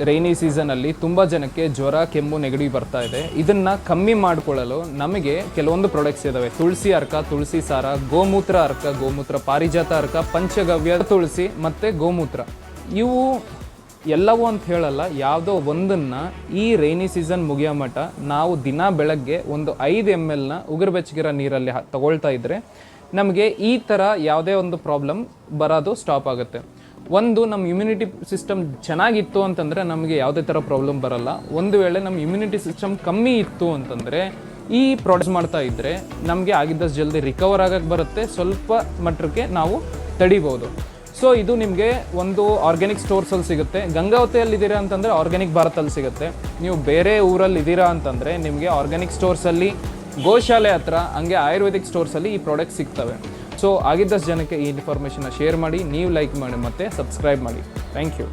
Rainy ಸೀಸನಲ್ಲಿ ತುಂಬ ಜನಕ್ಕೆ ಜ್ವರ, ಕೆಮ್ಮು, ನೆಗಡಿ ಬರ್ತಾ ಇದೆ. ಇದನ್ನು ಕಮ್ಮಿ ಮಾಡಿಕೊಳ್ಳಲು ನಮಗೆ ಕೆಲವೊಂದು ಪ್ರಾಡಕ್ಟ್ಸ್ ಇದ್ದಾವೆ. ತುಳಸಿ ಅರ್ಕ, ತುಳಸಿ ಸಾರ, ಗೋಮೂತ್ರ ಅರ್ಕ, ಗೋಮೂತ್ರ ಪಾರಿಜಾತ ಅರ್ಕ, ಪಂಚಗವ್ಯ ತುಳಸಿ ಮತ್ತು ಗೋಮೂತ್ರ. ಇವು ಎಲ್ಲವೂ ಅಂತ ಹೇಳಲ್ಲ, ಯಾವುದೋ ಒಂದನ್ನು ಈ ರೈನಿ ಸೀಸನ್ ಮುಗಿಯೋ ಮಟ್ಟ ನಾವು ದಿನ ಬೆಳಗ್ಗೆ ಒಂದು 5 ml ಉಗುರು ಬೆಚ್ಚಗಿರೋ ನೀರಲ್ಲಿ ತಗೊಳ್ತಾ ಇದ್ದರೆ ನಮಗೆ ಈ ಥರ ಯಾವುದೇ ಒಂದು ಪ್ರಾಬ್ಲಮ್ ಬರೋದು ಸ್ಟಾಪ್ ಆಗುತ್ತೆ. ಒಂದು, ನಮ್ಮ ಇಮ್ಯುನಿಟಿ ಸಿಸ್ಟಮ್ ಚೆನ್ನಾಗಿತ್ತು ಅಂತಂದರೆ ನಮಗೆ ಯಾವುದೇ ಥರ ಪ್ರಾಬ್ಲಮ್ ಬರಲ್ಲ. ಒಂದು ವೇಳೆ ನಮ್ಮ ಇಮ್ಯುನಿಟಿ ಸಿಸ್ಟಮ್ ಕಮ್ಮಿ ಇತ್ತು ಅಂತಂದರೆ ಈ ಪ್ರಾಡಕ್ಟ್ಸ್ ಮಾಡ್ತಾ ಇದ್ದರೆ ನಮಗೆ ಆಗಿದ್ದಷ್ಟು ಜಲ್ದಿ ರಿಕವರ್ ಆಗಕ್ಕೆ ಬರುತ್ತೆ, ಸ್ವಲ್ಪ ಮಟ್ಟಕ್ಕೆ ನಾವು ತಡಿಬೋದು. ಸೊ ಇದು ನಿಮಗೆ ಒಂದು ಆರ್ಗ್ಯಾನಿಕ್ ಸ್ಟೋರ್ಸಲ್ಲಿ ಸಿಗುತ್ತೆ. ಗಂಗಾವತಿಯಲ್ಲಿ ಇದ್ದೀರಾ ಅಂತಂದರೆ ಆರ್ಗ್ಯಾನಿಕ್ ಭಾರತಲ್ಲಿ ಸಿಗುತ್ತೆ. ನೀವು ಬೇರೆ ಊರಲ್ಲಿ ಇದ್ದೀರಾ ಅಂತಂದರೆ ನಿಮಗೆ ಆರ್ಗ್ಯಾನಿಕ್ ಸ್ಟೋರ್ಸಲ್ಲಿ, ಗೋಶಾಲೆ ಹತ್ರ, ಹಂಗೆ ಆಯುರ್ವೇದಿಕ್ ಸ್ಟೋರ್ಸಲ್ಲಿ ಈ ಪ್ರಾಡಕ್ಟ್ ಸಿಗ್ತವೆ. ಸೊ ಆಗಿದ್ದಷ್ಟು ಜನಕ್ಕೆ ಈ ಇನ್ಫಾರ್ಮೇಷನ್ನ ಶೇರ್ ಮಾಡಿ, ನೀವು ಲೈಕ್ ಮಾಡಿ ಮತ್ತು ಸಬ್ಸ್ಕ್ರೈಬ್ ಮಾಡಿ. Thank you.